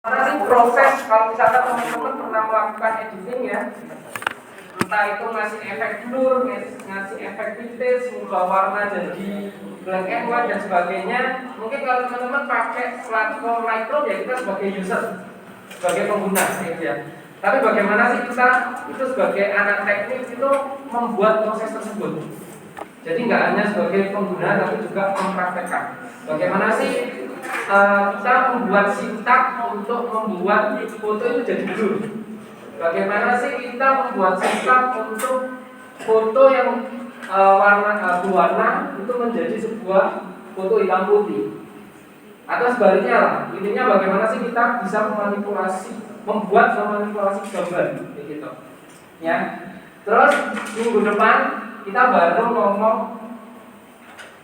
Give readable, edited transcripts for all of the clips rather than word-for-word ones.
Karena sih proses kalau misalkan teman-teman pernah melakukan editing ya, entah itu ngasih efek blur, ngasih efek vintage, mengubah warna jadi black and white dan sebagainya. Mungkin kalau teman-teman pakai platform Lightroom ya kita sebagai user, sebagai pengguna gitu ya. Tapi bagaimana sih kita itu sebagai anak teknik itu membuat proses tersebut? Jadi nggak hanya sebagai pengguna tapi juga mempraktekkan. Bagaimana sih kita membuat sintak untuk membuat foto itu jadi blur? Bagaimana sih kita membuat sintak untuk foto yang berwarna itu menjadi sebuah foto hitam putih? Atau sebaliknya lah, intinya bagaimana sih kita bisa membuat memanipulasi gambar gitu. Ya. Terus minggu depan kita baru ngomong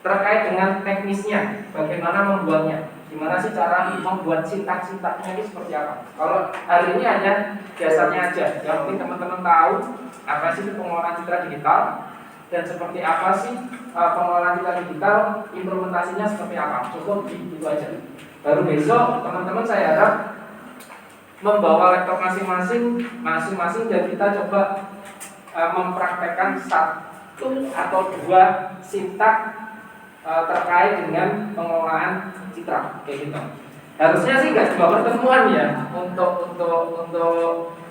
terkait dengan teknisnya, bagaimana membuatnya, gimana sih cara membuat sintak-sintaknya itu seperti apa. Kalau hari ini hanya dasarnya aja, yang penting teman-teman tahu apa sih pengelolaan citra digital dan seperti apa sih pengelolaan citra digital, implementasinya seperti apa. Cukup itu aja. Baru besok teman-teman saya harap membawa laptop masing-masing dan kita coba mempraktekkan satu atau dua sintak terkait dengan pengelolaan citra kayak gitu. Harusnya sih nggak cuma pertemuan ya untuk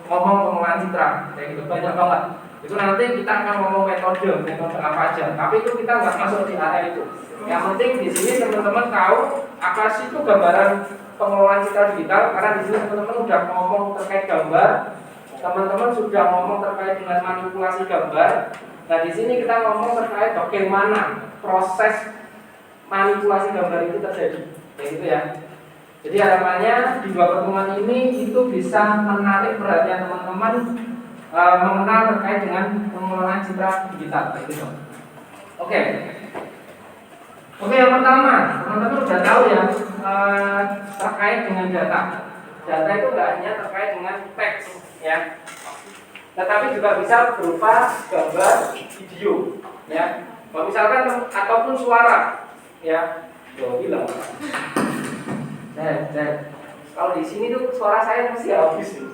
ngomong pengelolaan citra kayak gitu, banyak banget. Itu nanti kita akan ngomong metode apa aja. Tapi itu kita nggak masuk di area itu. Yang penting di sini teman-teman tahu apa sih itu gambaran pengelolaan citra digital, karena di sini teman-teman udah ngomong terkait gambar, teman-teman sudah ngomong terkait dengan manipulasi gambar. Nah di sini kita ngomong terkait bagaimana proses manipulasi gambar itu terjadi, kayak gitu ya. Jadi harapannya di dua pertemuan ini itu bisa menarik perhatian teman-teman mengenal terkait dengan pengelolaan citra digital, kayak gitu. Oke, yang pertama teman-teman sudah tahu ya terkait dengan data. Data itu nggak hanya terkait dengan teks ya, tetapi juga bisa berupa gambar, video, ya. Kalau misalkan ataupun suara, ya. Loh, bilang. Kalau di sini tuh suara saya mesti habis nih.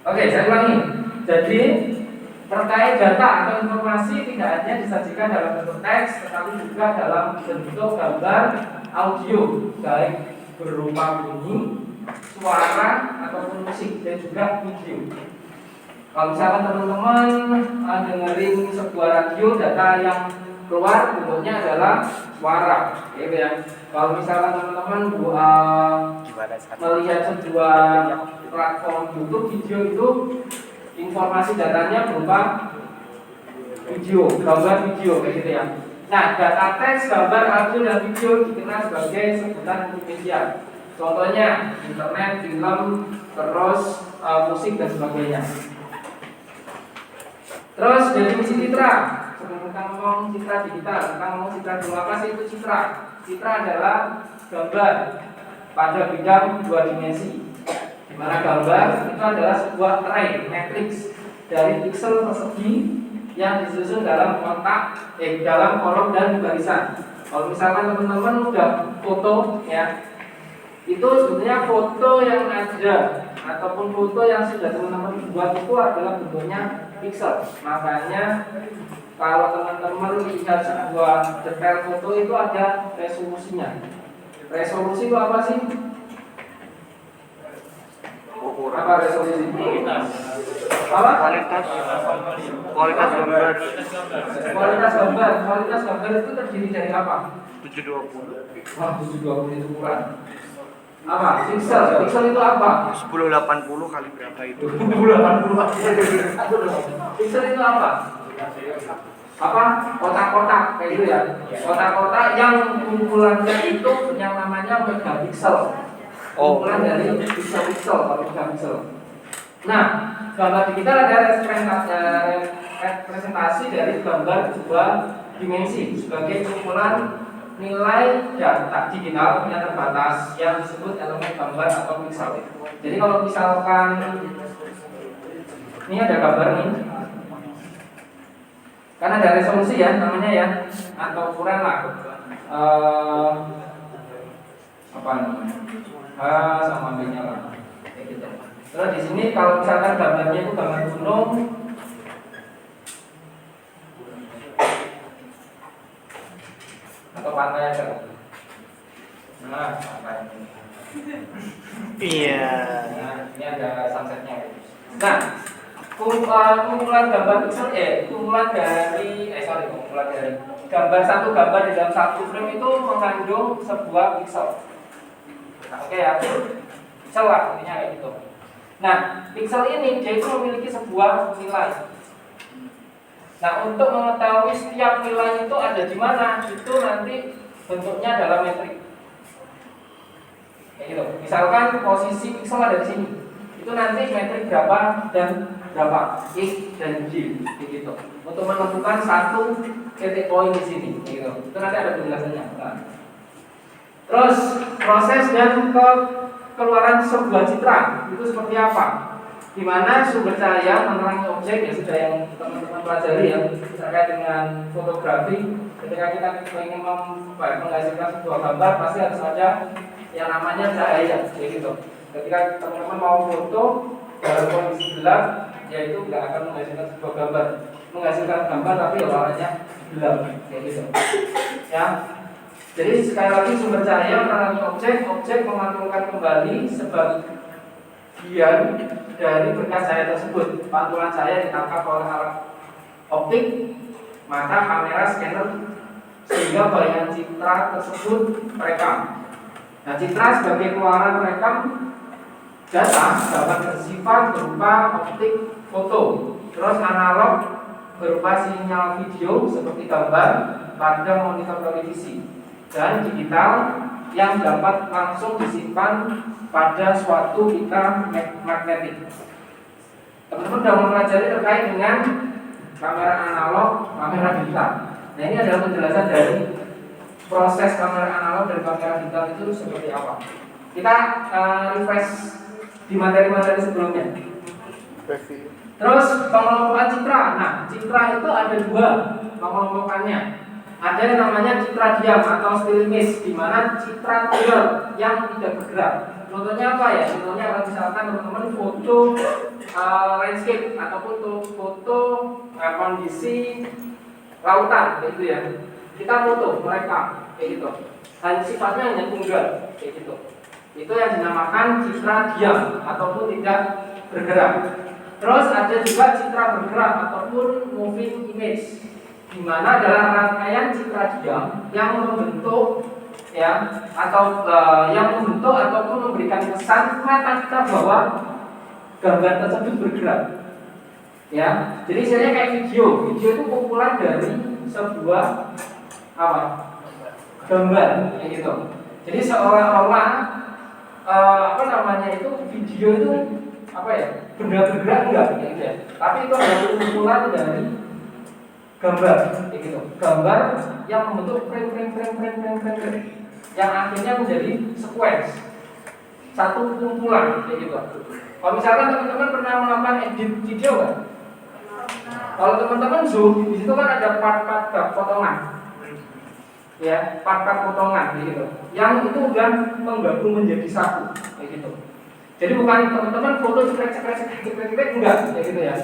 Oke, saya ulangi. Jadi terkait data atau informasi tidak hanya disajikan dalam bentuk teks, tetapi juga dalam bentuk gambar, audio, baik berupa bunyi, suara ataupun musik dan juga video. Kalau misalkan teman-teman dengerin sebuah radio, data yang keluar bentuknya adalah suara, gitu ya. Kalau misalkan teman-teman melihat sebuah platform YouTube, video itu informasi datanya berupa video, gambar video, kayak gitu ya. Nah, data teks, gambar, audio dan video dikenal sebagai sebutan multimedia. Contohnya internet, film, terus musik dan sebagainya. Terus definisi citra. Sebelum kita ngomong citra digital, kita ngomong citra dulu. Apa sih itu citra? Citra adalah gambar pada bidang dua dimensi. Di mana gambar itu adalah sebuah array matrix dari piksel persegi yang disusun dalam dalam kolom dan barisan. Kalau misalkan teman-teman udah foto ya, itu sebetulnya foto yang ada ataupun foto yang sudah teman-teman buat itu adalah bentuknya piksel. Makanya kalau teman-teman lihat sebuah detail foto itu ada resolusinya. Resolusi itu apa sih? Apa resolusi? Apa? Kualitas gambar. Kualitas gambar itu terdiri dari apa? 720. Wah, 720 itu kurang. Apa? Piksel. Piksel itu apa? 1080 kali berapa itu? 1080. Piksel itu apa? Apa? Kotak-kotak kayak gitu ya. Kotak-kotak yang kumpulannya itu yang namanya megapiksel. Kumpulan dari piksel-piksel atau megapiksel. Nah, gambar digital ada representasi dari gambar dua dimensi sebagai kumpulan nilai data digital yang terbatas yang disebut elemen gambar atau piksel. Jadi kalau misalkan ini ada gambar nih, Karena ada resolusi ya namanya ya, atau ukuran lah. Apa namanya? H sama B-nya lah. Kayak gitu. Terus di sini kalau misalkan gambarnya itu gambar gunung atau pantai aja. Nah, pantai. Iya. Nah, ini ada sunsetnya. Nah, kumpulan gambar pixel kumpulan dari gambar satu gambar di dalam satu frame itu mengandung sebuah pixel. Nah, oke ya, pixel lah intinya kayak gitu. Nah, pixel ini dia itu memiliki sebuah nilai. Nah, untuk mengetahui setiap nilai itu ada di mana, itu nanti bentuknya dalam metrik. Kayak gitu. Misalkan posisi pixel ada di sini, itu nanti metrik berapa dan berapa, X dan Y, kayak gitu. Untuk menentukan satu titik poin di sini, kayak gitu. Itu nanti ada penjelasannya. Nah. Terus proses dan keluaran sebuah citra itu seperti apa? Di mana sumber cahaya menerangi objek ya sudah yang teman-teman pelajari ya terkait dengan fotografi. Ketika kita ingin menghasilkan sebuah gambar pasti harus ada yang namanya cahaya, kayak gitu. Ketika teman-teman mau foto dalam kondisi gelap, yaitu tidak akan menghasilkan sebuah gambar, menghasilkan gambar tapi warnanya gelap, kayak gitu. Ya. Jadi sekali lagi sumber cahaya menerangi objek memantulkan kembali sebagian dari berkas cahaya tersebut. Pantulan cahaya ditangkap oleh alat optik, maka kamera scanner sehingga bayangan citra tersebut merekam. Nah, citra sebagai keluaran merekam data dapat bersifat berupa optik foto, terus analog berupa sinyal video seperti gambar pada monitor televisi, dan digital yang dapat langsung disimpan pada suatu mitra magnetik. Teman-teman sudah mempelajari terkait dengan kamera analog, kamera digital. Nah, ini adalah penjelasan dari proses kamera analog dan kamera digital itu seperti apa. Kita refresh di materi-materi sebelumnya. Terus pengelompokan citra. Nah, citra itu ada dua pengelompokannya. Ada yang namanya citra diam atau still image, di mana citra pure yang tidak bergerak. Contohnya apa ya? Contohnya misalkan teman-teman foto landscape ataupun foto kondisi lautan, kayak gitu ya. Kita foto mereka, kayak gitu. Hanya sifatnya hanya tunggal, kayak gitu. Itu yang dinamakan citra diam ataupun tidak bergerak. Terus ada juga citra bergerak ataupun moving image, di mana adalah rangkaian citra diam yang membentuk ya yang membentuk ataupun memberikan kesan mata kita bahwa gambar tersebut bergerak. Ya, jadi istilahnya kayak video. Video itu kumpulan dari sebuah gambar, kayak gitu. Jadi seolah-olah itu video itu benda bergerak enggak, kayak gitu ya. Tapi itu adalah kumpulan dari gambar, kayak gitu. Gambar yang membentuk frame yang akhirnya menjadi sequence, satu kumpulan, kayak gitu. Kalau misalkan teman-teman pernah melakukan edit video kan? Kalau teman-teman zoom, di situ kan ada part-part potongan, ya, part-part potongan, gitu. Yang itu udah menggabung menjadi satu, kayak gitu. Jadi bukan teman-teman foto cekrek enggak, kayak gitu ya.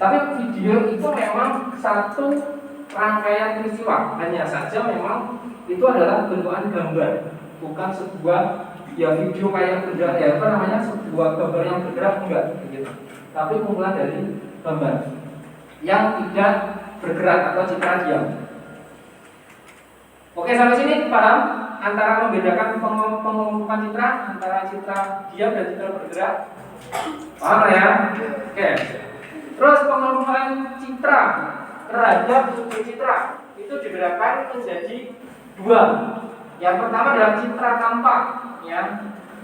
Tapi video itu memang satu rangkaian peristiwa, hanya saja memang itu adalah bentukan gambar, bukan sebuah ya video kayak bergerak ya sebuah gambar yang bergerak enggak, gitu. Tapi kumpulan dari gambar yang tidak bergerak atau citra diam. Oke, sampai sini paham antara membedakan pengelompokan citra antara citra diam dan citra bergerak? Paham ya? Oke. Terus pengelompokan citra terhadap subjek citra itu dibedakan menjadi dua. Yang pertama adalah citra tampak, ya,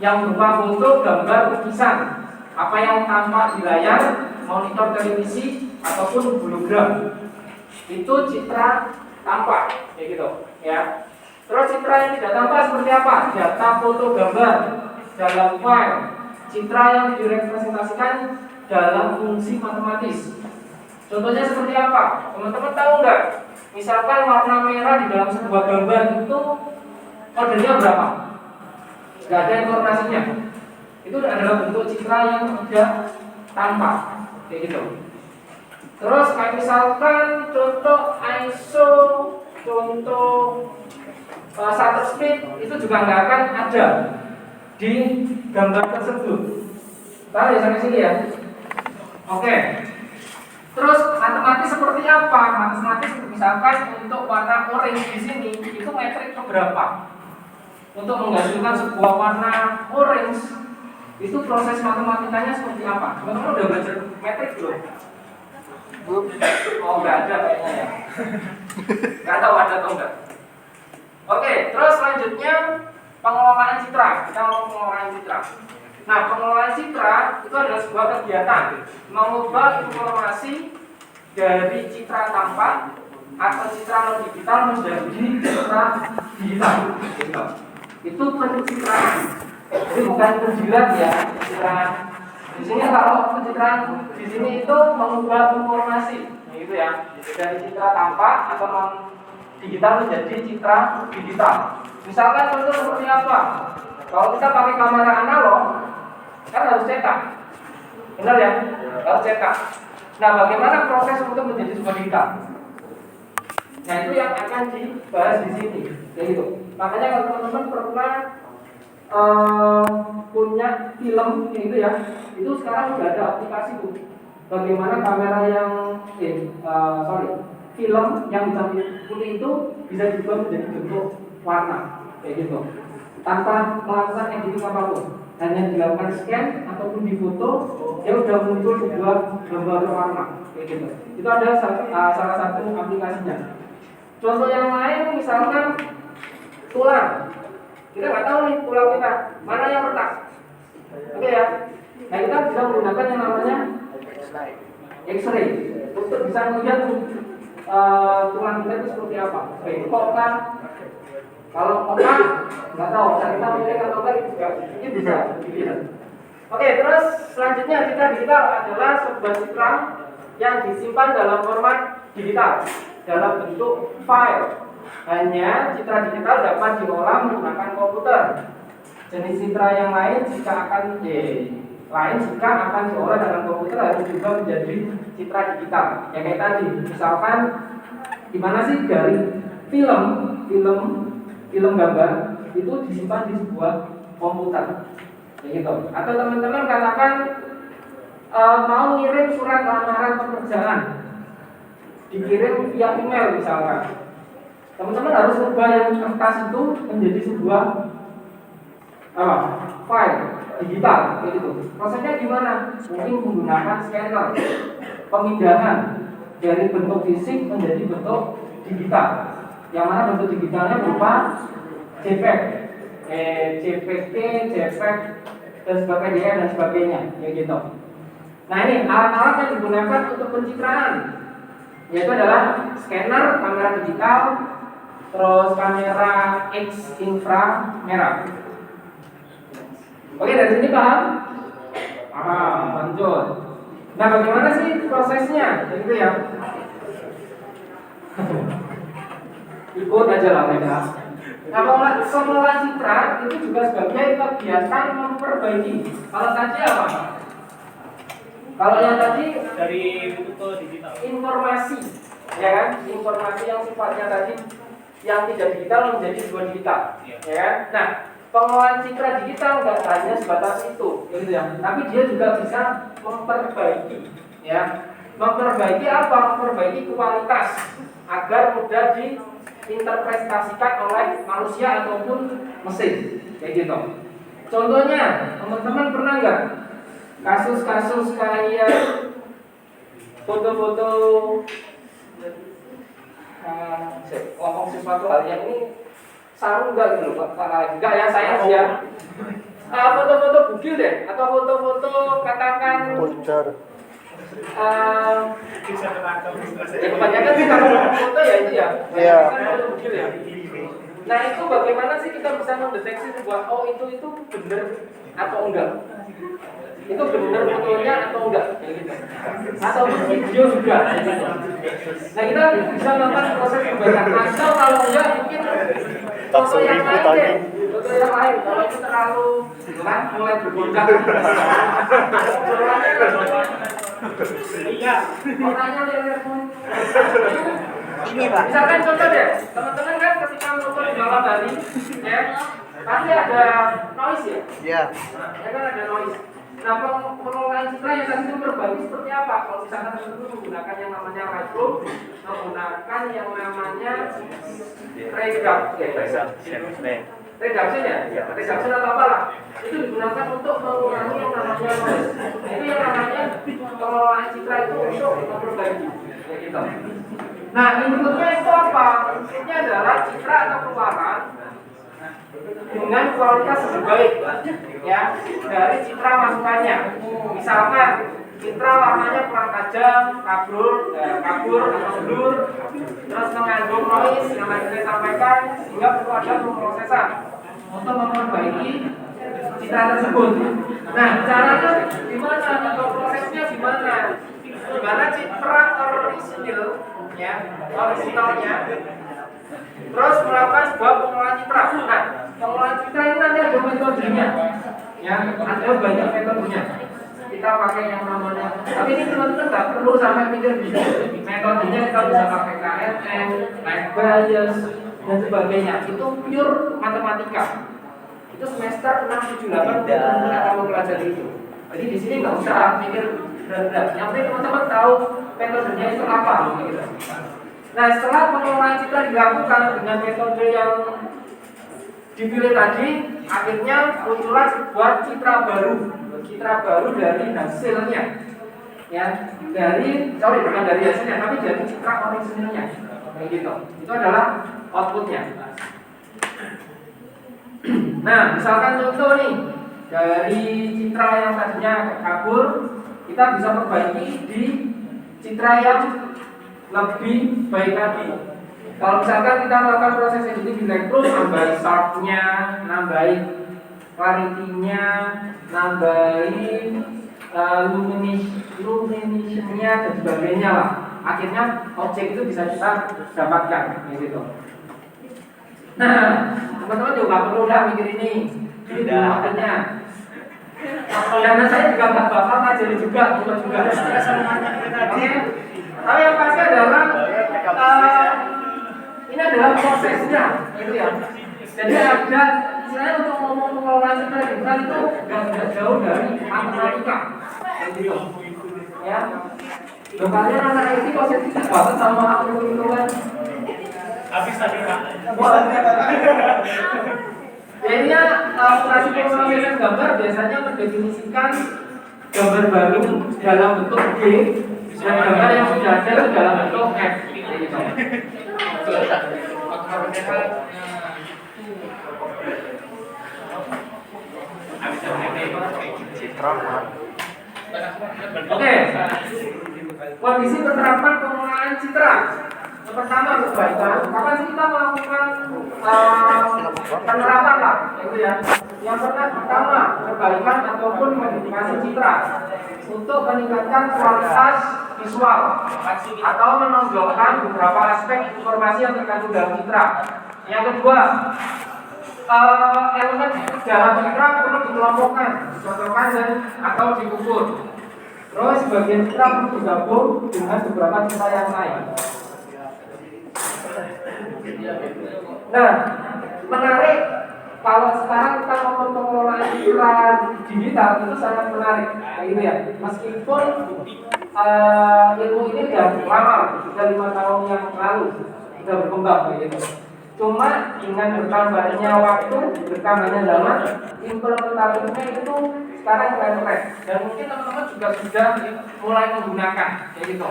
yang berupa foto, gambar, lukisan, apa yang tampak di layar, monitor televisi ataupun hologram. Itu citra tampak, kayak gitu, ya. Terus citra yang tidak tampak seperti apa? Data foto gambar dalam file, citra yang direpresentasikan dalam fungsi matematis. Contohnya seperti apa? Teman-teman tahu nggak? Misalkan warna merah di dalam sebuah gambar itu kodenya berapa? Nggak ada informasinya. Itu adalah bentuk citra yang tidak tampak, kayak gitu. Terus kayak misalkan contoh ISO, contoh shutter speed itu juga nggak akan ada di gambar tersebut. Tahu ya sampai sini ya? Oke. Terus matematis seperti apa? Matematis misalkan untuk warna orange di sini itu metrik keberapa? Untuk menghasilkan sebuah warna orange itu proses matematikanya seperti apa? Teman-teman udah belajar metrik belum? Oh nggak ada kayaknya ya. Nggak tahu ada atau enggak. Oke, terus selanjutnya pengelolaan citra. Kita mau pengelolaan citra. Nah, pengelolaan citra itu adalah sebuah kegiatan mengubah informasi dari citra tampak atau citra non digital menjadi citra digital. Itu pencitraan. Jadi bukan penjilat ya, pencitraan. Di sini kalau pencitraan di sini itu mengubah informasi, gitu ya, dari citra tampak atau non digital menjadi citra digital. Misalkan contoh seperti apa? Kalau kita pakai kamera analog, kan harus cetak, benar ya? Harus cetak. Nah, bagaimana proses untuk menjadi sebuah digital? Nah, itu yang akan dibahas di sini, kayak gitu. Makanya kalau teman-teman pernah punya film, kayak gitu ya, itu sekarang sudah ada aplikasi tuh. Bagaimana kamera yang film yang hitam putih itu bisa diubah menjadi bentuk warna, kayak gitu, tanpa melakukan editing apapun. Hanya dilakukan scan ataupun difoto, dia sudah muncul sebuah gambar warna, kayak gitu. Itu ada salah satu aplikasinya. Contoh yang lain misalkan tulang. Kita nggak tahu nih tulang kita mana yang retak. Oke ya. Nah, kita bisa menggunakan yang namanya X-ray untuk bisa melihat tulang kita itu seperti apa. Bengkok kan? Kalau otak nggak tahu, kita milik atau enggak itu juga ini bisa dilihat. Oke, terus selanjutnya citra digital adalah sebuah citra yang disimpan dalam format digital dalam bentuk file. Hanya citra digital dapat diolah menggunakan komputer. Jenis citra yang lain jika akan diolah dalam komputer harus juga menjadi citra digital. Ya kayak tadi, misalkan di mana sih dari film gambar itu disimpan di sebuah komputer, kayak gitu. Atau teman-teman katakan mau ngirim surat lamaran pekerjaan, dikirim via email misalkan. Teman-teman harus ubah yang kertas itu menjadi sebuah file digital, kayak gitu. Prosesnya gimana? Mungkin menggunakan scanner, pemindahan dari bentuk fisik menjadi bentuk digital. Yang mana bentuk digitalnya berupa JPEG, JPG, JPEG, dan sebagainya dan sebagainya, kayak gitu. Nah, ini alat-alat yang digunakan untuk pencitraan, yaitu adalah scanner, kamera digital, terus kamera X inframerah. Oke, dari sini paham? Lanjut. Nah, bagaimana sih prosesnya? Gitu ya. Ikut aja lah mereka. Nah, pengelolaan citra itu juga sebagai kegiatan memperbaiki. Kalau tadi apa? Kalau yang tadi dari itu ke digital. Informasi, ya kan? Informasi yang sifatnya tadi yang tidak digital menjadi sebuah digital, ya kan? Nah, pengelolaan citra digital nggak hanya sebatas itu, gitu ya. Tapi dia juga bisa memperbaiki, ya. Memperbaiki apa? Memperbaiki kualitas agar mudah diinterpretasikan oleh manusia ataupun mesin, kayak gitu. Contohnya, teman-teman pernah nggak kasus-kasus kayak foto-foto ngomong sesuatu hal yang ini saru enggak gitu loh, enggak ya saya ya. Foto-foto bugil deh, atau foto-foto katakan Bisa terangkat. ya kebanyakan sih kalau foto ya itu ya. Iya. Kan foto bugil ya. Nah, itu bagaimana sih kita bisa mendeteksi sebuah itu benar atau enggak? itu benar fotonya atau enggak, kayak gitu. Ataupun video juga, kayak gitu. Nah kita bisa melakukan proses perbaikan. Atau kalau enggak mungkin foto yang lain deh, foto yang lain. Kalau itu terlalu kan mulai bergoncang. Iya. Orangnya lihat Ini Pak. misalkan contoh deh, teman-teman kan ketika foto di malam hari, ya pasti ada noise ya. Iya. Ya kan ada noise. Nah, pengelolaan citra yang tadi itu terbagi seperti apa? Kalau misalkan teman-teman menggunakan yang namanya Lightroom, menggunakan yang namanya reduction ya, reduction atau apalah, itu digunakan untuk mengurangi yang namanya noise. Itu yang namanya pengelolaan citra itu untuk memperbaiki, ya gitu. Nah, inputnya itu apa? Inputnya adalah citra atau keluaran dengan kualitas terbaik ya dari citra masukannya. Misalkan citra warnanya kurang tajam, kabur atau blur, terus mengandung noise yang tadi saya sampaikan, sehingga perlu ada pemrosesan untuk memperbaiki citra tersebut. Nah, caranya gimana atau prosesnya gimana? Gimana citra orisinil ya, orisinalnya terus melakukan sebuah pengelolaan citra. Nah, pengelolaan citra ini nanti ada metodenya, ya, ada banyak metodenya. Kita pakai yang namanya, tapi ini teman-teman nggak perlu sampai mikir bisa. Metodenya kita bisa pakai KNN, light bias, dan sebagainya. Itu pure matematika. Itu semester 6, 7, 8 teman-teman akan mempelajari itu. Jadi di sini nggak usah mikir berat-berat. Yang penting teman-teman tahu metodenya itu apa. Gitu. Nah, setelah pengelolaan citra dilakukan dengan metode yang dipilih tadi, akhirnya muncullah sebuah citra baru dari hasilnya, ya, bukan dari hasilnya, tapi dari citra orisinilnya, kayak gitu. Itu adalah outputnya. Nah, misalkan contoh nih dari citra yang tadinya kabur, kita bisa perbaiki di citra yang lebih baik lagi. Kalau misalkan kita melakukan proses editing di Lightroom, nambahin sharp-nya, nambahin clarity-nya, nambahin lumination-nya dan sebagainya lah. Akhirnya objek itu bisa kita dapatkan, gitu. Nah, teman-teman juga perlu lah mikir ini waktunya. Karena saya juga nggak bakal ngajari juga. Oke. Tapi yang pasti adalah ini adalah prosesnya, gitu ya. Jadi ada istilahnya untuk ngomong pengelolaan citra digital itu nggak jauh dari matematika, gitu. Ya. Loh, kalian anak IT positif banget sama hitung-hitungan. Habis tadi Pak. Jadinya operasi pemrosesan gambar biasanya mendefinisikan gambar baru dalam bentuk G dan gambar yang sudah ada itu dalam bentuk F. Gitu. Citra. Oke. Kondisi penerapan pengelolaan citra. Yang pertama perbaikan. Kapan sih kita melakukan penerapan lah, gitu ya. Yang pertama perbaikan ataupun modifikasi citra untuk meningkatkan kualitas visual atau menonjolkan beberapa aspek informasi yang terkandung dalam citra. Yang kedua, elemen dalam citra perlu dikelompokkan, dicontohkan dan atau diukur. Terus bagian citra perlu digabung dengan beberapa citra yang lain. Nah, menarik kalau sekarang kita ngomong pengelolaan citra digital itu sangat menarik, kayak gitu ya. Meskipun ilmu ini sudah lama, sudah 5 tahun yang lalu sudah berkembang, kayak gitu. Cuma dengan bertambahnya waktu, bertambahnya zaman, implementasinya itu sekarang keren-keren. Dan mungkin teman-teman juga sudah mulai menggunakan, kayak gitu.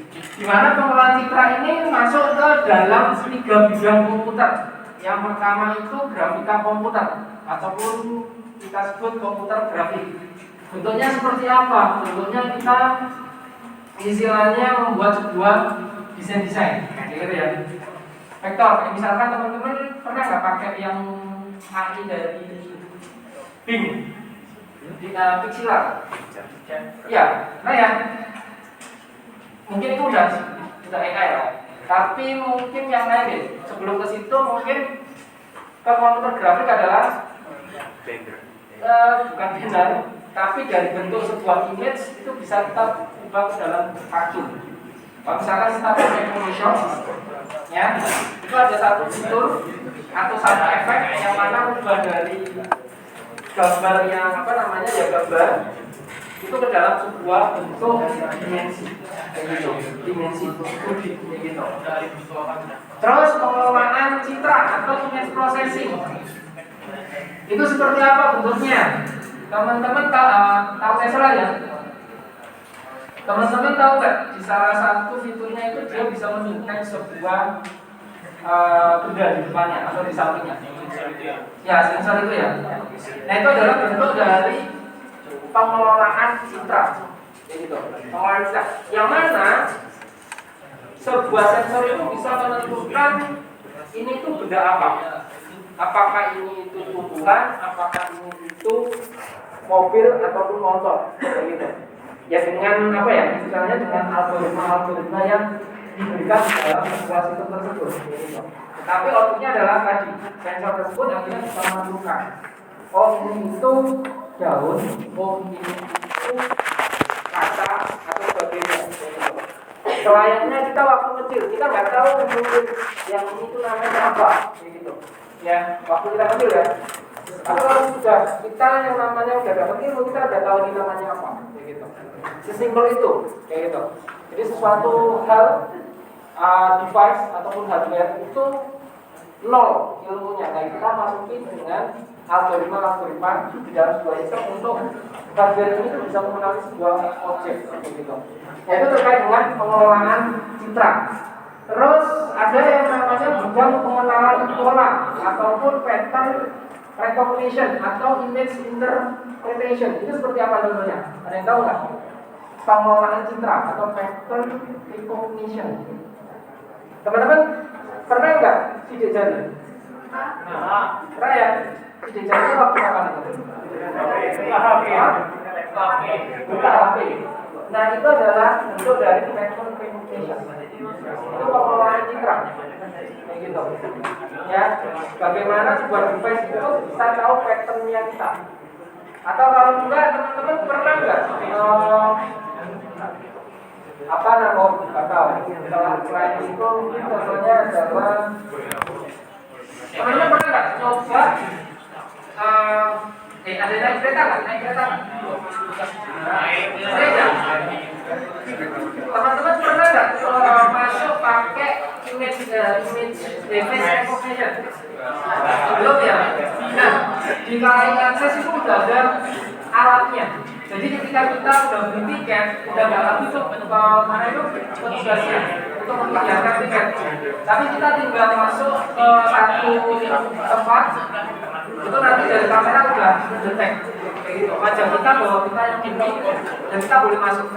Di mana pengelolaan citra ini masuk ke dalam 3 bidang komputer. Yang pertama itu grafika komputer ataupun kita sebut komputer grafik. Bentuknya seperti apa? Bentuknya kita istilahnya membuat sebuah desain-desain, gitu ya. Vektor, misalkan teman-teman pernah nggak pakai yang AI dari Bing? Pixelar. Ya, nah ya. Mungkin itu udah AI ya. Tapi mungkin yang lain deh. Sebelum ke situ mungkin ke komputer grafik adalah bukan Blender, tapi dari bentuk sebuah image itu bisa kita ubah ke dalam kartun. Kalau misalkan kita pakai Photoshop, ya, itu ada satu fitur atau satu efek yang mana ubah dari gambar yang apa namanya ya gambar itu ke dalam sebuah bentuk dimensi, gitu, dimensi 2D, gitu. Terus pengelolaan citra atau image processing itu seperti apa bentuknya? Teman-teman tahu saya salah ya? Teman-teman tahu nggak di salah satu fiturnya itu dia bisa mendetek sebuah benda di depannya atau di sampingnya? Ya, sensor itu ya. Nah itu adalah bentuk dari pengelolaan citra, gitu. Pengelolaan citra. Yang mana sebuah sensor itu bisa menentukan ini itu benda apa? Apakah ini itu tumbuhan, apakah ini itu mobil ataupun motor, gitu. Ya dengan apa ya? Misalnya dengan algoritma yang diberikan dalam sebuah sistem tersebut. Gitu. Tapi outputnya adalah tadi sensor tersebut akhirnya bisa menentukan. Oh ini itu daun, oh ini itu kata atau sebagainya. Selayaknya kita waktu kecil kita nggak tahu mungkin yang ini itu namanya apa, gitu. Ya, waktu kita kecil ya. Tapi kalau sudah kita yang namanya udah dapat ilmu kita udah tahu ini namanya apa, gitu. Sesimpel itu, kayak gitu. Jadi sesuatu hal device ataupun hardware itu nol ilmunya. Nah kita masukin dengan algoritma di dalam sebuah sistem untuk hardware ini tuh bisa mengenali sebuah objek, gitu. Yaitu terkait dengan pengelolaan citra. Terus ada yang namanya bidang pengenalan pola ataupun pattern recognition atau image interpretation. Itu seperti apa contohnya? Ada yang tahu nggak? Pengelolaan citra atau pattern recognition. Teman-teman pernah nggak sidik jari? Pernah ya? Sidik jari waktu kapan itu? Buka HP. Nah itu adalah bentuk dari pattern recognition. Itu pengelolaan citra, kayak gitu. Ya, bagaimana sebuah device itu bisa tahu patternnya kita. Atau kalau enggak, teman-teman pernah nggak apa nama atau setelah selain itu mungkin contohnya adalah teman-teman pernah nggak coba ada naik kereta nggak? Naik kereta teman-teman pernah nggak masuk pakai image recognition? Belum ya? Nah, di KAI Akses itu udah ada alatnya. Jadi ketika kita udah beli tiket, udah nggak lagi tuh mana itu petugasnya untuk memperlihatkan tiket. Tapi kita tinggal masuk ke satu tempat, itu nanti dari kamera udah detek, kayak gitu. Wajah kita bahwa kita yang beli dan kita boleh masuk.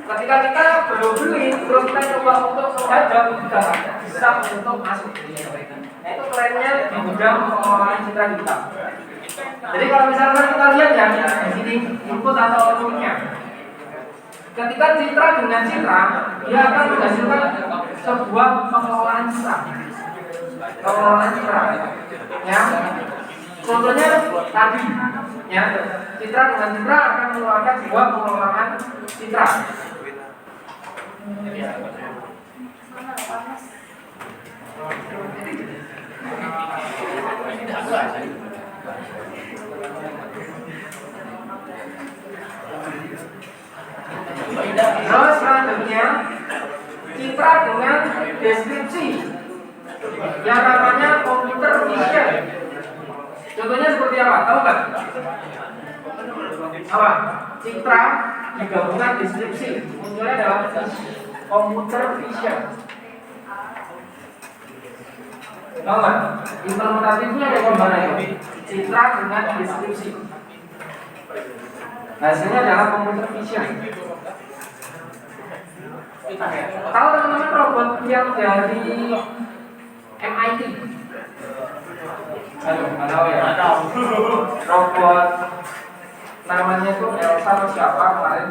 Ketika kita belum beli, terus kita coba untuk menjajal, sudah bisa untuk masuk. Nah itu kerennya di bidang pengelolaan citra kita. Jadi kalau misalnya kita lihat ya di sini input atau outputnya, ketika citra dengan citra, dia akan menghasilkan sebuah pengelolaan citra. Pengelolaan citra, ya. Contohnya tadi, ya, citra dengan citra akan mengeluarkan sebuah pengelolaan citra. Terus selanjutnya citra dengan deskripsi yang namanya computer vision. Contohnya seperti apa? Tahu nggak? Apa? Citra digabungkan deskripsi munculnya dalam computer vision. Tahu nggak? Implementatifnya ada gimana itu? Citra dengan deskripsi. Hasilnya adalah computer vision. Tahu teman-teman robot yang dari MIT? Aduh, nggak tahu ya. Robot siapa kemarin.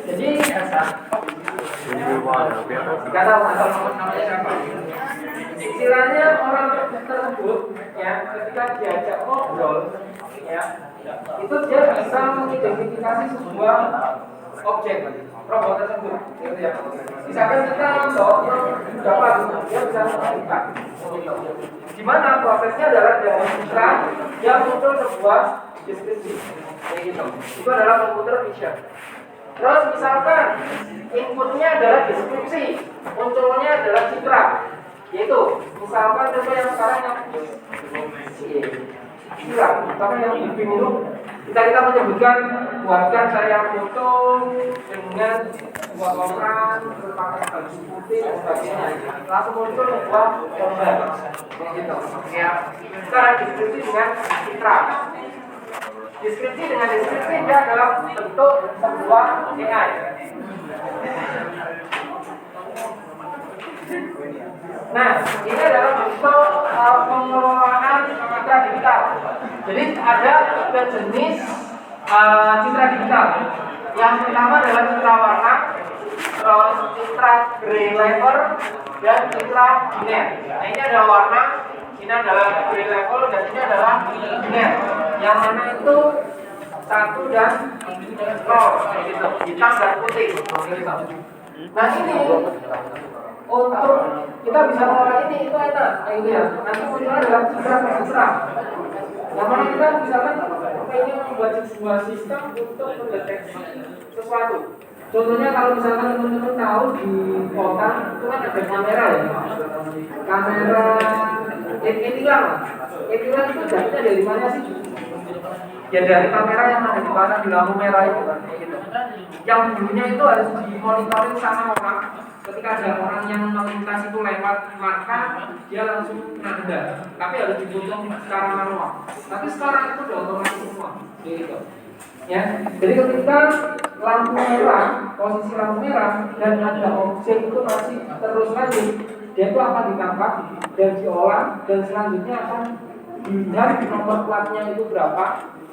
Jadi nggak tahu namanya siapa. Istilahnya orang tersebut ya ketika diajak ngobrol ya itu dia bisa mengidentifikasi sebuah objek robot tersebut gitu ya. Misalkan kita dapat dia bisa mengatakan gimana prosesnya adalah dari citra yang muncul sebuah deskripsi kayak gitu. Itu adalah computer vision. Terus misalkan inputnya adalah deskripsi, munculnya adalah citra, yaitu misalkan contoh yang sekarang yang citra, misalkan yang bimbing itu kita menyebutkan buatkan saya foto dengan sebuah orang berpakaian baju putih dan sebagainya, langsung muncul sebuah gambar, gitu. Ya, sekarang deskripsi dengan citra. Deskripsi dengan deskripsi dia adalah bentuk sebuah AI. Nah, ini adalah bentuk pengelolaan citra digital. Jadi ada 3 jenis citra digital. Yang pertama adalah citra warna, terus citra gray level, dan citra biner. Nah, ini adalah warna, ini adalah gray level, dan ini adalah biner. Yang mana itu 1 dan 0, gitu. Hitam dan putih, gitu. Nah ini untuk kita bisa mengolah ini itu enak, kayak gitu ya. Nanti munculnya adalah citra. Yang mana kita misalkan ingin membuat sebuah sistem untuk mendeteksi sesuatu. Contohnya kalau misalkan teman-teman tahu di kota itu kan ada kamera ya, kamera etilang. Etilang itu datanya dari mana sih? Ya dari kamera yang ada di pasar di lampu merah itu kan, kayak gitu. Yang dulunya itu harus dimonitoring sama orang. Ketika ada orang yang melintas itu lewat maka dia langsung kena denda. Tapi harus dipotong secara manual. Tapi sekarang itu sudah otomatis semua, kayak gitu. Ya, jadi ketika lampu merah, posisi lampu merah dan ada objek itu masih terus lanjut, dia itu akan ditangkap dan diolah dan selanjutnya akan dilihat nomor platnya itu berapa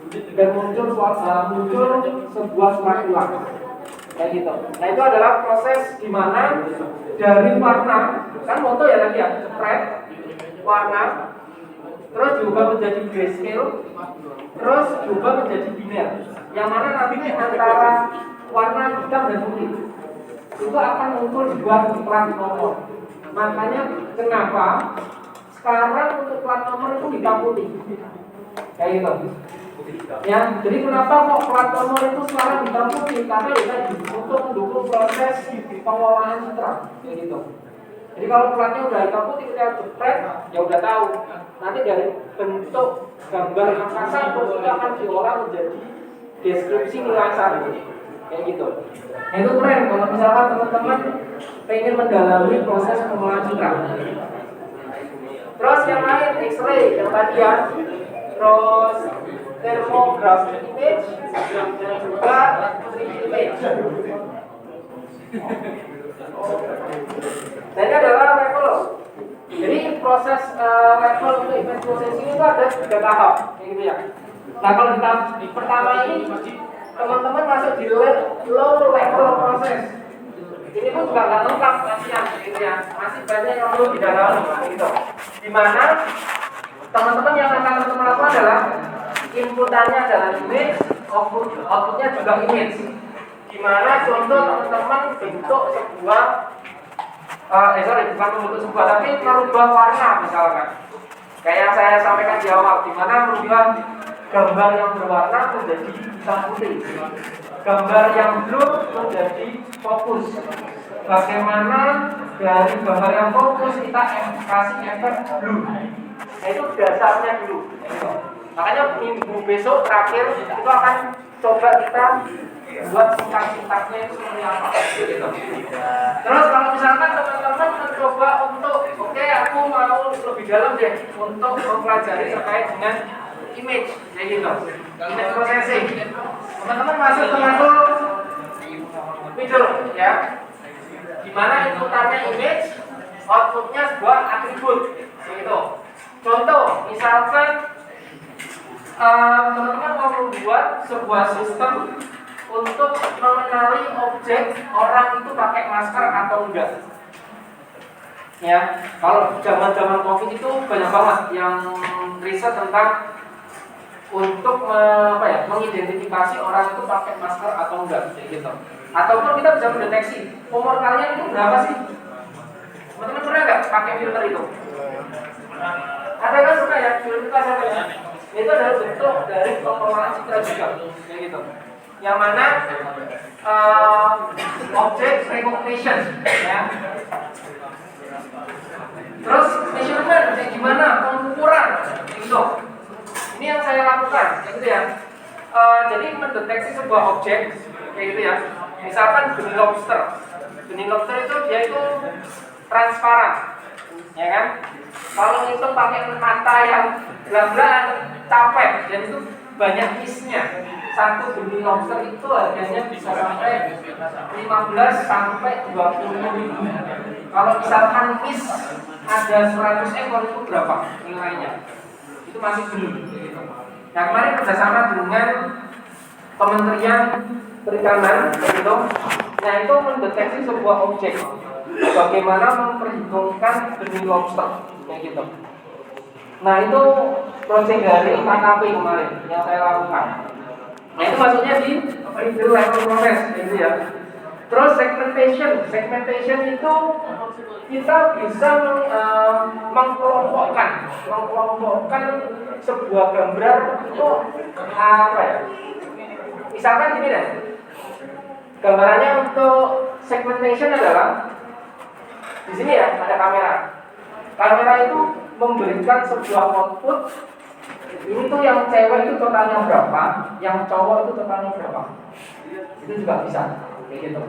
dan muncul sebuah surat ulang kayak gitu. Nah itu adalah proses di mana dari warna kan foto ya tadi ya spread warna terus diubah menjadi grayscale terus diubah menjadi biner yang mana nanti antara warna hitam dan putih itu akan muncul sebuah plat nomor. Makanya kenapa sekarang untuk plat nomor itu hitam putih kayak gitu. Ya, jadi kenapa kok plat nomor itu sekarang hitam putih? Karena ya untuk mendukung proses pengolahan citra, kayak gitu. Jadi kalau platnya udah hitam putih kita jepret, ya udah tahu. Nanti dari bentuk gambar angkasa itu akan diolah menjadi deskripsi nilai 1, kayak gitu. Nah, itu keren kalau misalkan teman-teman pengen mendalami proses pengolahan citra. Terus yang lain X-ray yang tadi ya, terus thermographic image dan juga 3D image. Dan ini adalah level. Jadi proses level untuk image processing itu ada 3 tahap, kayak gitu ya. Nah kalau di tahap pertama ini teman-teman masuk di low level proses. Ini pun juga nggak lengkap masih gitu ya. Masih banyak yang perlu didalami, gitu. Dimana teman-teman yang akan teman-teman lakukan adalah inputannya adalah image, outputnya juga image. Dimana contoh teman-teman bentuk sebuah bukan membentuk sebuah tapi merubah warna misalkan. Kayak yang saya sampaikan di awal, dimana merubah gambar yang berwarna menjadi hitam putih, gambar yang blue menjadi fokus. Bagaimana dari gambar yang fokus kita kasih efek blue. Nah itu dasarnya dulu. Makanya minggu besok terakhir itu akan coba kita buat singkat-singkatnya itu seperti apa. Gitu. Terus kalau misalkan teman-teman mencoba untuk aku mau lebih dalam deh untuk mempelajari terkait dengan image, kayak gitu. Image processing. Teman-teman masuk ke level middle ya. Dimana inputannya image, outputnya sebuah atribut, gitu. Contoh, misalkan teman-teman mau membuat sebuah sistem untuk mengenali objek orang itu pakai masker atau enggak. Ya, kalau zaman-zaman Covid itu banyak banget yang riset tentang untuk mengidentifikasi orang itu pakai masker atau enggak, kayak gitu. Ataupun kita bisa mendeteksi umur kalian itu berapa sih? Teman-teman pernah nggak pakai filter itu? Ada kan suka ya filter apa ya? Itu adalah bentuk dari pengelolaan citra juga, kayak gitu. Yang mana object recognition, ya. Terus measurement kayak gimana, pengukuran, kayak gitu. Ini yang saya lakukan, kayak gitu ya. Jadi mendeteksi sebuah objek, kayak gitu ya. Misalkan benih lobster. Benih lobster itu dia itu transparan, ya kan? Kalau itu pakai mata yang belang-belang, capek, dan itu banyak misnya. Satu benih lobster itu harganya bisa sampai 15 sampai 20 ribu. Kalau misalkan mis ada 100 ekor itu berapa nilainya? Itu masih belum. Nah, kemarin kerjasama dengan Kementerian Perikanan, gitu. Nah, itu mendeteksi sebuah objek. Bagaimana memperhitungkan benih lobster, kayak gitu. Nah, itu proyek dari KKP kemarin yang saya lakukan. Nah, itu maksudnya di review level proses, gitu ya. Terus segmentation itu kita bisa mengkelompokkan sebuah gambar itu apa ya? Misalkan gini deh, gambarannya untuk segmentation adalah di sini ya, ada kamera. Kamera itu memberikan sebuah output. Ini tuh yang cewek itu totalnya berapa, yang cowok itu totalnya berapa. Itu juga bisa, kayak gitu.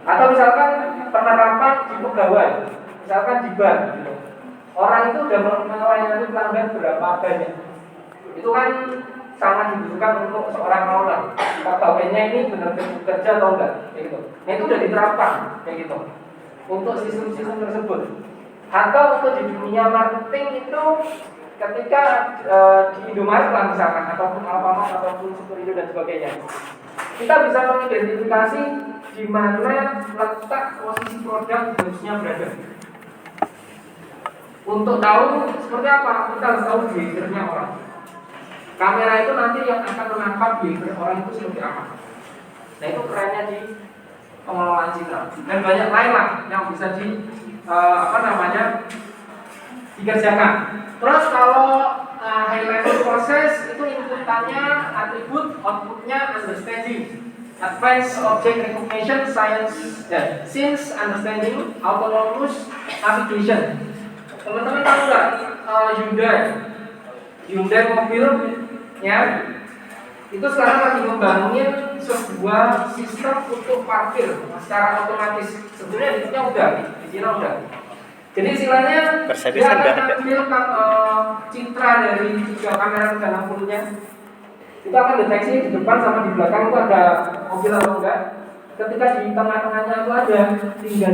Atau misalkan penerapan di pegawai, misalkan di bank, gitu. Orang itu udah melayani pelanggan berapa banyak. Itu kan sangat dibutuhkan untuk seorang owner. Pegawainya ini benar-benar bekerja atau enggak, kayak gitu. Nah, itu udah diterapkan, kayak gitu. Untuk sistem-sistem tersebut. Atau untuk di dunia marketing itu ketika di Indomaret lah misalkan, ataupun Alfamart ataupun Superindo dan sebagainya, kita bisa mengidentifikasi di mana letak posisi produk harusnya berada. Untuk tahu seperti apa, kita harus tahu behaviornya orang. Kamera itu nanti yang akan menangkap behavior orang itu seperti apa. Nah, itu kerennya di pengelolaan citra. Dan banyak lain lah yang bisa dikerjakan. Terus kalau high level proses itu inputannya atribut, outputnya understanding, advanced object recognition, science understanding, autonomous navigation. Teman-teman tahu nggak Hyundai mobil ya? Itu sekarang lagi membangun sebuah sistem untuk parkir secara otomatis. Sebenarnya di China udah. Jadi istilahnya dia akan ambil citra dari 3 kamera 360-nya. Itu akan deteksi di depan sama di belakang itu ada mobil atau enggak. Ketika di tengah-tengahnya itu ada, tinggal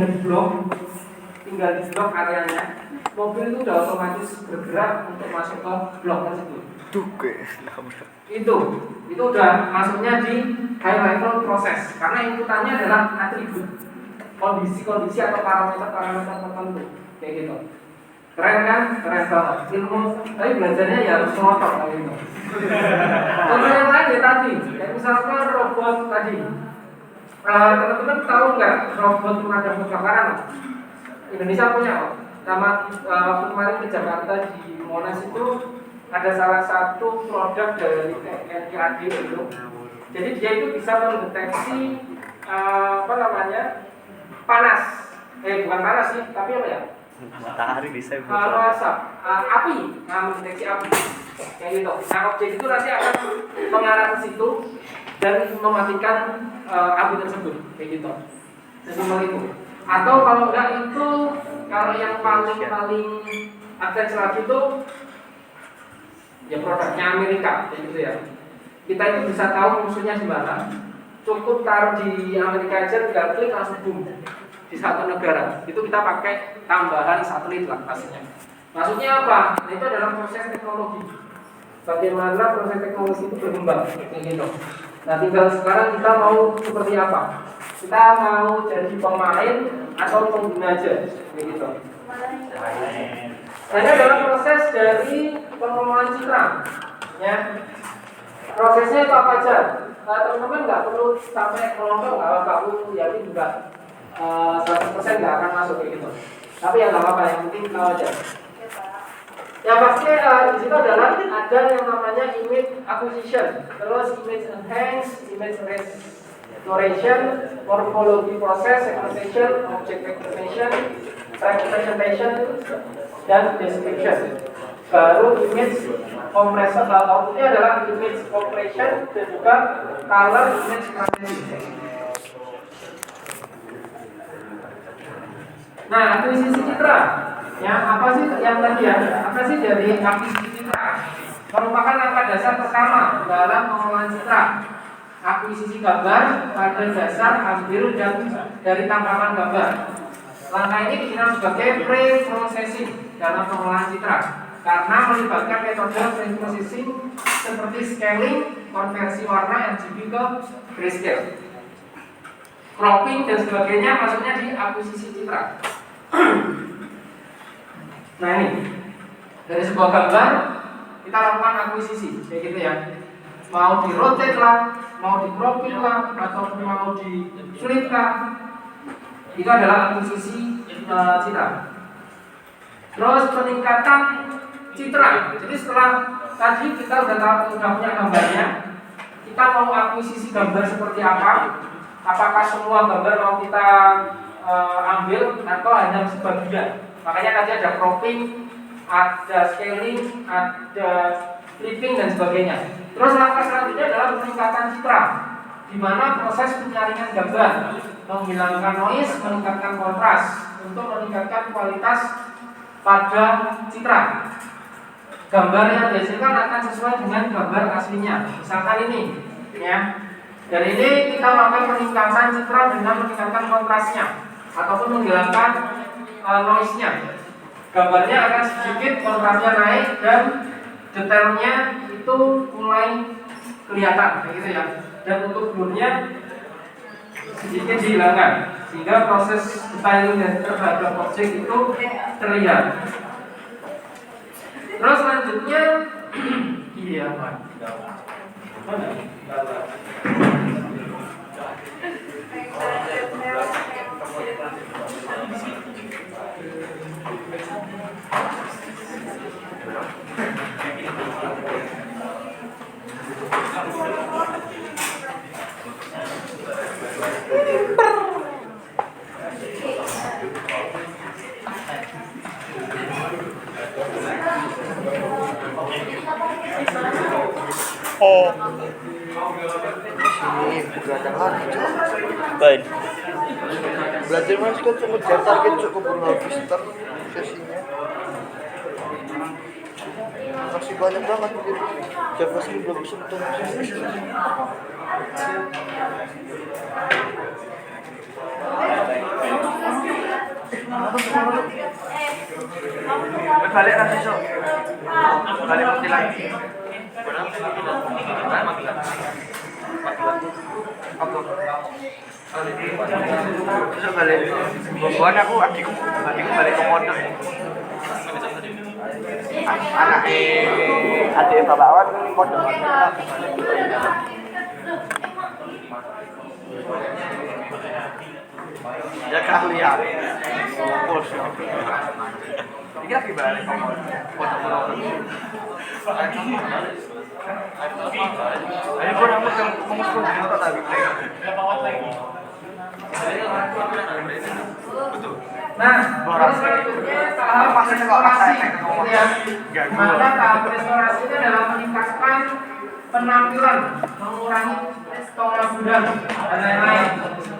di blok areanya. Mobil itu sudah otomatis bergerak untuk masuk ke blok tersebut. Itu udah masuknya di high level proses karena inputannya adalah atribut, kondisi-kondisi atau parameter tertentu, kayak gitu. Keren kan? Keren banget. Ilmu, tapi belajarnya ya harus ngotot kayak gitu. Contoh yang lain ya tadi, kayak misalkan robot tadi. Teman-teman tahu nggak robot pemadam kebakaran? Indonesia punya kok. Kemarin ke Jakarta di Monas itu ada salah satu produk dari TNI itu. Jadi dia itu bisa mendeteksi panas. Bukan panas sih, tapi apa ya? Matahari bisa Asap, api, mendeteksi api. Kayak gitu. Nah, objek itu nanti akan mengarah ke situ dan mematikan api tersebut, kayak gitu. Sesimpel itu. Atau kalau enggak itu, kalau yang paling advance lagi itu ya produknya Amerika, kayak gitu ya. Kita itu bisa tahu musuhnya di mana. Cukup taruh di Amerika aja, tinggal klik langsung boom di satu negara. Itu kita pakai tambahan satelit lah pastinya. Maksudnya apa? Nah, itu adalah proses teknologi. Bagaimana proses teknologi itu berkembang, kayak gitu. Nah, tinggal sekarang kita mau seperti apa? Kita mau jadi pemain atau pengguna aja, begitu. Nah, ini adalah proses dari pengelolaan citra, ya. Prosesnya itu apa aja? Nah, teman-teman nggak perlu sampai kelompok, nggak apa-apa. Aku yakin juga 100% nggak akan masuk kayak gitu. Tapi ya nggak apa-apa, yang penting tahu aja. Yang pasti di situ adalah ada yang namanya image acquisition, terus image enhance, image restoration, morphology process, segmentation, object recognition, representation, dan description. Baru image compression, outputnya adalah image compression dan juga color image processing. Nah, akuisisi citra. Ya, apa sih yang tadi ya? Apa sih dari akuisisi citra? Merupakan langkah dasar pertama dalam pengelolaan citra. Akuisisi gambar pada dasar ambil dan dari tangkapan gambar. Langkah ini dikenal sebagai pre-processing dalam pengelolaan citra karena melibatkan metode pre-processing seperti scaling, konversi warna RGB ke grayscale, cropping dan sebagainya, maksudnya di akuisisi citra. Nah, ini dari sebuah gambar kita lakukan akuisisi kayak gitu ya. Mau di rotate lah, mau di cropping lah, atau mau di flip lah, itu adalah akuisisi citra. Terus peningkatan citra. Jadi setelah tadi kita udah punya gambarnya, kita mau akuisisi gambar seperti apa? Apakah semua gambar mau kita ambil atau hanya sebagian? Makanya tadi ada cropping, ada scaling, ada flipping dan sebagainya. Terus langkah selanjutnya adalah peningkatan citra, di mana proses penyaringan gambar, menghilangkan noise, meningkatkan kontras untuk meningkatkan kualitas pada citra. Gambar yang dihasilkan akan sesuai dengan gambar aslinya. Misalkan ini, ya. Dan ini kita melakukan peningkatan citra dengan meningkatkan kontrasnya ataupun menghilangkan noise-nya. Gambarnya akan sedikit kontrasnya naik dan detailnya itu mulai kelihatan, kayak gitu ya. Dan untuk blurnya sedikit dihilangkan sehingga proses detailing dan terhadap objek itu terlihat. Terus selanjutnya iya mana? Oh, Ini belajar lagi cok. baik. Belajar mas kan cuma ngejar target cok keburu habis ntar sesinya. Masih banyak banget mungkin. Java sih belum sentuh. Balik nanti cok. Balik nanti lagi. Besok balik. Bukan aku adikku balik ke pondok. Adik Bapak Awan ini pondok. Ya kalian. Fokus. Ini lagi balik ke pondok. Ayo pun kamu mengusul kita tadi. Nah, terus selanjutnya tahap restorasi, gitu ya. Maka tahap restorasi itu adalah meningkatkan penampilan, mengurangi pengabduan dan lain-lain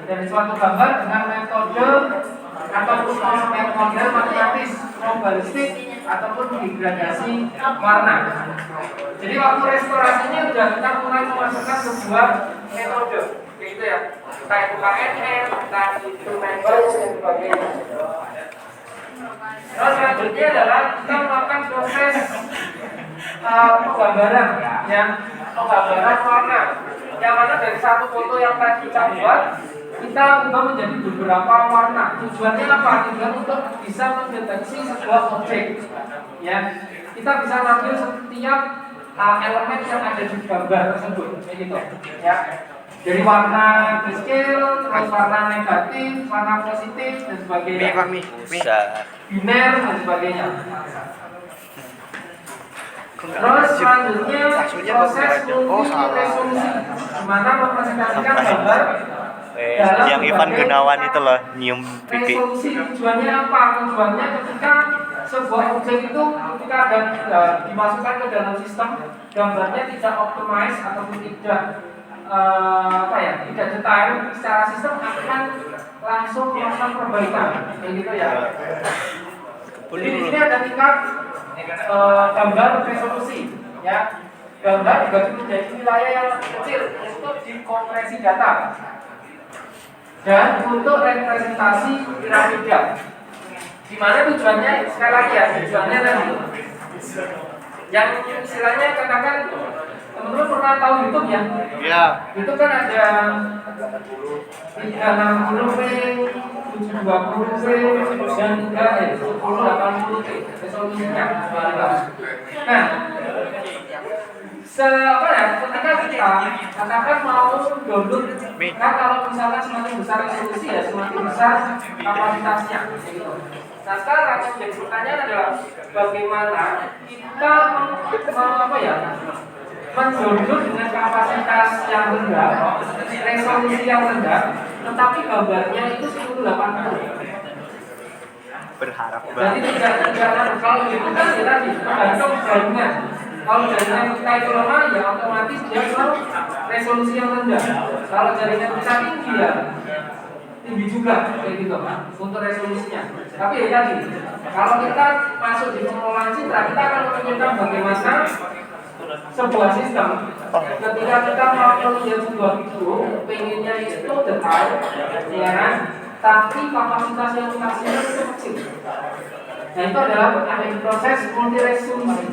dari suatu gambar dengan metode ataupun model matematis, probabilistik ataupun degradasi warna. Jadi waktu restorasinya sudah kita mulai memasukkan sebuah metode, gitu ya. Entah itu KNN, entah itu member dan sebagainya. Terus selanjutnya adalah kita melakukan proses penggambaran, ya, penggambaran warna. yang mana dari satu foto yang tadi kita buat, kita ubah menjadi beberapa warna. Tujuannya apa? Tujuan untuk bisa mendeteksi sebuah objek. Ya, kita bisa ngambil setiap elemen yang ada di gambar tersebut, gitu. Ya, dari warna grayscale, terus warna negatif, warna positif dan sebagainya. Biner dan sebagainya. Terus selanjutnya proses multi resolusi, di mana merepresentasikan gambar dalam yang Ivan berbagai Gunawan itu loh nyium pipi. resolusi. Tujuannya apa? Tujuannya ketika sebuah objek itu ketika ada dimasukkan ke dalam sistem, gambarnya tidak optimize ataupun tidak tidak detail secara sistem, akan langsung melakukan perbaikan, kayak gitu ya. Jadi di sini ada tingkat gambar resolusi, ya. Gambar dibagi menjadi wilayah yang kecil untuk dikompresi data dan untuk representasi piramida. Di mana tujuannya sekali lagi ya, tujuannya tadi yang istilahnya katakan, teman-teman pernah tahu YouTube ya? Iya. Itu kan ada 360p, 720p, dan 1080p resolusinya. Nah, ketika kita katakan mau download, kan kalau misalkan semakin besar resolusi ya semakin besar kapasitasnya. Gitu. Nah sekarang yang jadi pertanyaan adalah bagaimana kita mendownload dengan kapasitas yang rendah, resolusi yang rendah, tetapi gambarnya itu 1080. Berharap Jadi tidak kalau gitu kan ya tadi tergantung jaringan. Kalau jaringan kita itu lemah ya otomatis dia ke resolusi yang rendah. Kalau jaringan kita tinggi ya tinggi juga kayak gitu untuk resolusinya. Tapi ya tadi kalau kita masuk di pengelolaan citra, kita akan menunjukkan bagaimana sebuah sistem ketika kita mau melihat sebuah video, pengennya itu detail, ya kan? Tapi kapasitas yang kita simpan itu kecil. Nah itu adalah ada proses multi resolusi.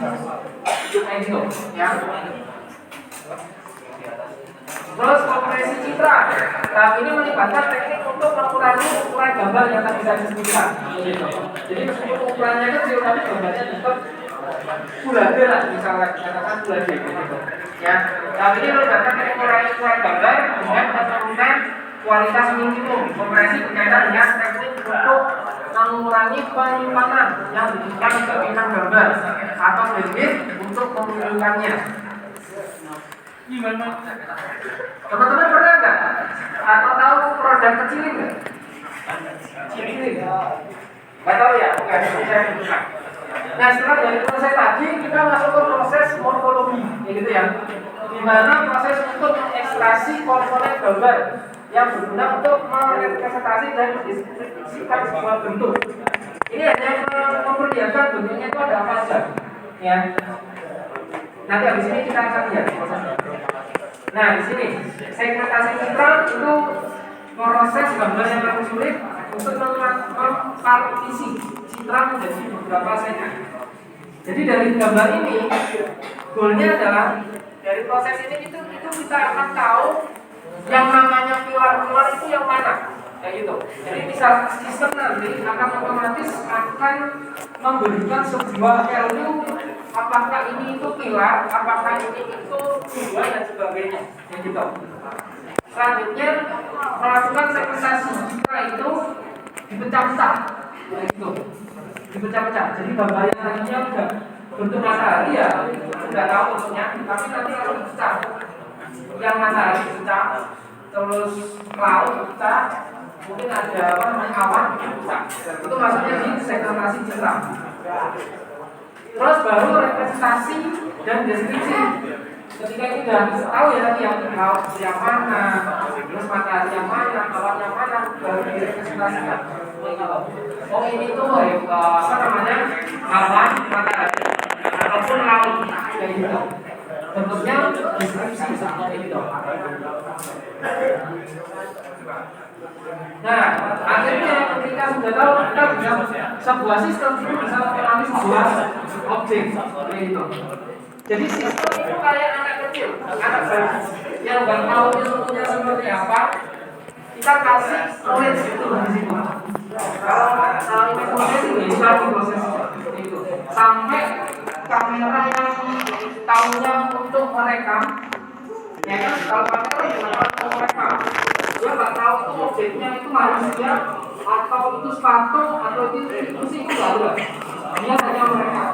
Kayak gitu, ya. Terus kompresi citra. Nah ini melibatkan teknik untuk mengurangi ukuran gambar yang tadi saya sebutkan. Jadi meskipun ukurannya kecil, tapi gambarnya tetap Full HD lah, misalnya katakan Full HD gitu. Ya, nah ini melibatkan teknik mengurangi ukuran gambar dengan penurunan kualitas minimum. Kompresi berkaitan dengan teknik untuk mengurangi penyimpanan yang dibutuhkan untuk bintang gambar atau bandwidth untuk menunjukkannya. Teman-teman pernah nggak atau tahu produk kecilin nggak? Kecilin? Nggak tahu ya? Nggak saya bukan. Nah setelah dari proses tadi kita masuk ke proses morfologi, gitu ya. Di mana proses untuk mengekstraksi komponen gambar yang berguna untuk merepresentasi dan mendeskripsikan sebuah bentuk. Ini hanya memperlihatkan bentuknya itu ada apa saja, ya. Nanti habis ini kita akan lihat prosesnya. Nah di sini segmentasi citra itu proses gambar yang paling sulit untuk mempartisi citra menjadi beberapa segmen. Jadi dari gambar ini, goalnya adalah dari proses ini itu kita akan tahu yang namanya pilar-pilar itu yang mana, kayak gitu. Jadi misal sistem nanti akan otomatis akan memberikan sebuah value, apakah ini itu pilar, apakah ini itu tujuan dan sebagainya, kayak gitu. Selanjutnya melakukan segmentasi citra itu dipecah-pecah, kayak gitu. Dipecah-pecah. Jadi gambar yang tadinya udah bentuk matahari ya nggak tahu bentuknya, tapi nanti kalau dipecah, yang matahari pecah, terus laut pecah, mungkin ada awan pecah. Itu maksudnya di segmentasi citra. Terus baru representasi dan deskripsi. Ketika ini sudah tahu ya tadi yang laut yang mana, terus matahari yang mana, awan yang mana, baru direpresentasikan. Oh ini tuh apa namanya awan, matahari, ataupun laut kayak gitu. Bentuknya deskripsi seperti itu. Nah, akhirnya ketika sudah tahu kita bisa sebuah sistem itu bisa mengalami sebuah objek kayak gitu. Jadi sistem itu kayak anak kecil, anak bayi yang nggak tahu ilmunya seperti apa, kita kasih knowledge itu di situ. Kalau metode itu bisa diprosesnya itu sampai kamera yang tahunya untuk merekam, ya kan? Kalau kamera yang untuk merekam, dia nggak tahu itu objeknya itu manusia atau itu sepatu atau itu sih itu nggak ada. Dia hanya merekam,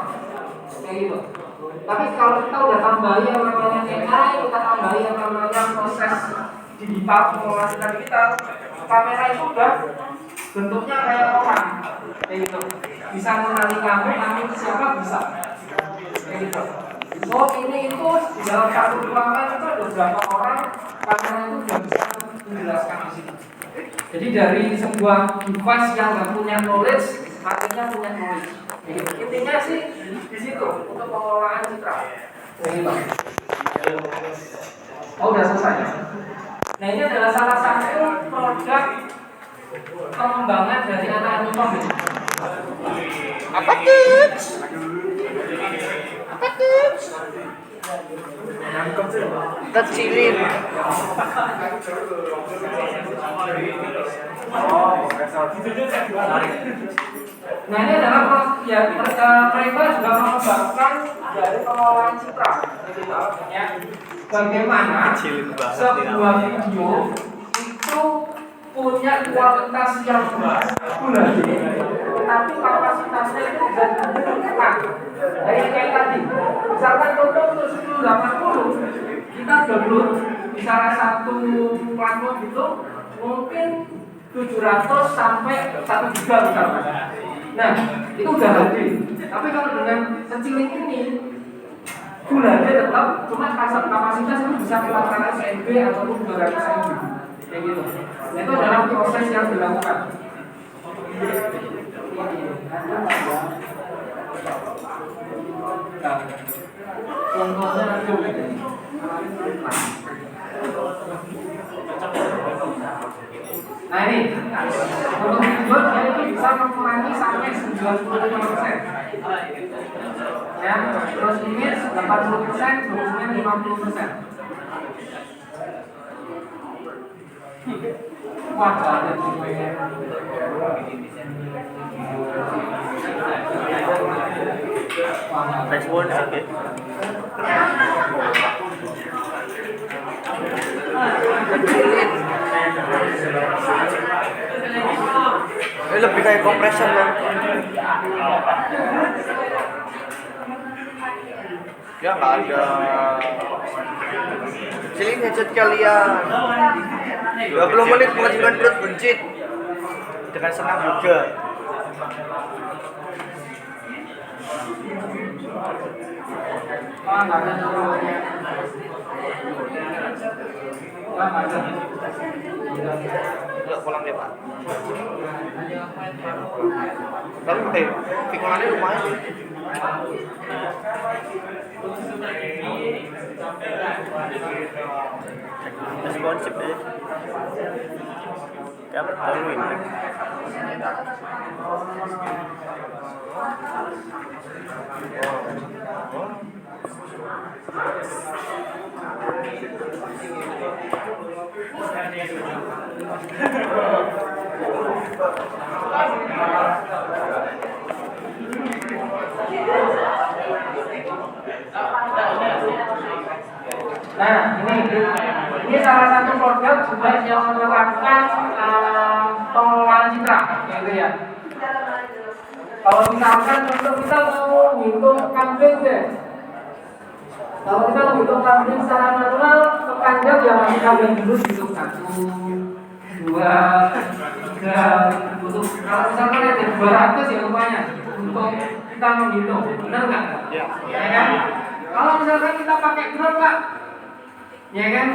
kayak gitu. Tapi kalau kita udah tambahin yang namanya AI, kita tambahin yang namanya proses digital pengolahan digital, kamera itu udah bentuknya kayak orang, kayak gitu. Bisa mengenali kamu itu siapa bisa, kayak gitu. So ini itu di dalam satu ruangan itu ada beberapa orang, kamera itu udah bisa menjelaskan di sini. Jadi dari sebuah device yang nggak punya knowledge, akhirnya punya knowledge. Intinya sih di situ untuk pengelolaan citra. Oh udah selesai. Nah ini adalah salah satu produk pengembangan dari anak Anukom. Apa tuh? Apa tuh? Kecilin. Nah ini adalah ya mereka juga mengembangkan dari pengelolaan citra. Ya. Bagaimana sebuah video itu punya kualitas yang bagus, tapi kapasitasnya itu bisa ditentukan. Kayak tadi, misalkan contoh untuk 1080 kita download misalnya satu platform itu mungkin 700 sampai 1 giga misalkan. Nah, itu udah HD. Tapi kalau dengan kecil ini Full-HD tetap cuma kapasitas itu bisa 400 MB ataupun 200 MB. Kayak gitu. Nah, itu adalah proses yang dilakukan. Contohnya nah ini untuk video dia itu bisa mengurangi sampai 95%. Ya, terus image 80%, volume 50%. Wah, ada semuanya. Respon sedikit. Ini lebih kayak kompresor kan? Ya nggak ada. Sini headset kalian. 20 menit mengajukan perut buncit dengan senang juga. Nggak ada namanya. Nggak ada. Yuk pulang deh Pak. Tapi pikirannya lumayan sih. Responsif deh. Kayak baru ini. Nah, ini salah satu produk juga yang menerapkan pengelolaan citra, gitu ya. Kalau misalkan untuk kita mau hitung kambing deh, kalau kita mau hitung kambing secara manual, kepanjang ya masih kambing dulu hitung 1, 2, 3, untuk kalau misalkan ada 200 ya lumayan untuk kita menghitung, benar nggak? Ya kan? Kalau misalkan kita pakai drone Pak, ya kan?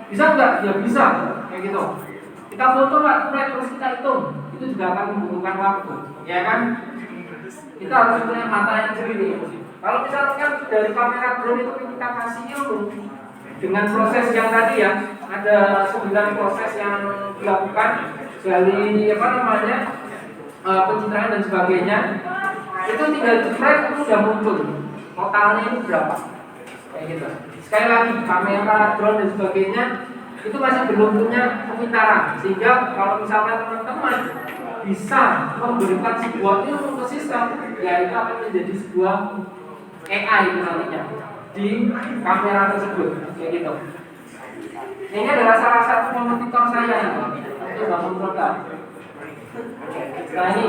Bisa nggak? Ya bisa, kayak gitu. Kita foto Pak, terus kita hitung, itu juga akan membutuhkan waktu, ya kan? Kita harus punya mata yang jernih. Kalau misalkan dari kamera drone itu kita kasih ilmu dengan proses yang tadi ya, ada 9 proses yang dilakukan dari apa namanya pencitraan dan sebagainya, itu tinggal jepret itu sudah muncul totalnya itu berapa. kayak gitu. Sekali lagi kamera, drone dan sebagainya itu masih belum punya pemitaran, sehingga kalau misalkan teman-teman bisa memberikan sebuah ilmu ke sistem, ya itu akan menjadi sebuah AI itu nantinya di kamera tersebut, kayak gitu. Ini adalah salah satu kompetitor saya untuk bangun produk. Nah ini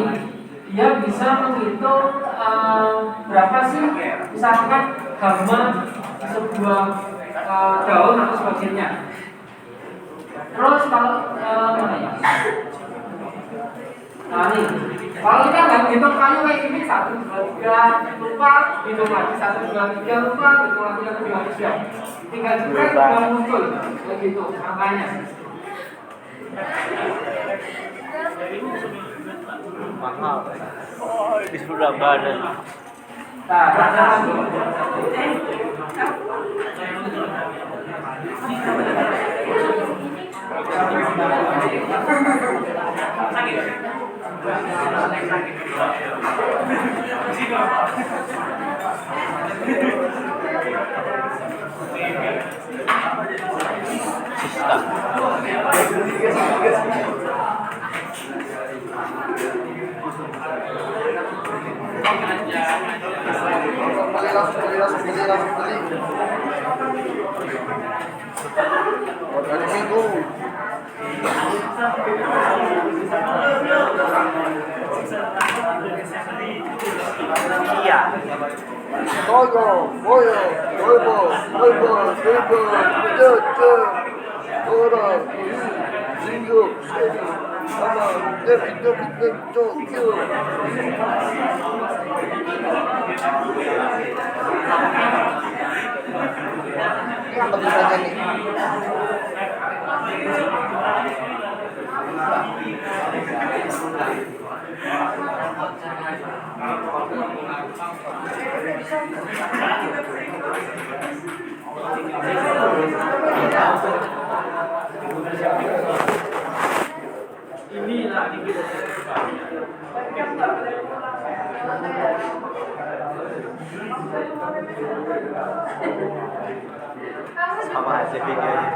dia bisa menghitung berapa sih misalkan hama di sebuah daun atau sebagainya. Terus kalau mana ya? Nah nih, kalau kita nggak hitung kayu kayak gini 1, 2, 3 lupa, hitung lagi 1, 2, 3 lupa, hitung lagi 1, 2, 3. Tinggal jepret sudah muncul, kayak gitu angkanya. Mahal. Oh, di Surabaya. Nah, ada lagi. Beli. Dari minggu. Iya. Toyo, boyo, boyo, boyo, boyo, ora, 징조, 아마 내 빈도 Apa saja nih? Inilah kita Sama aja videonya.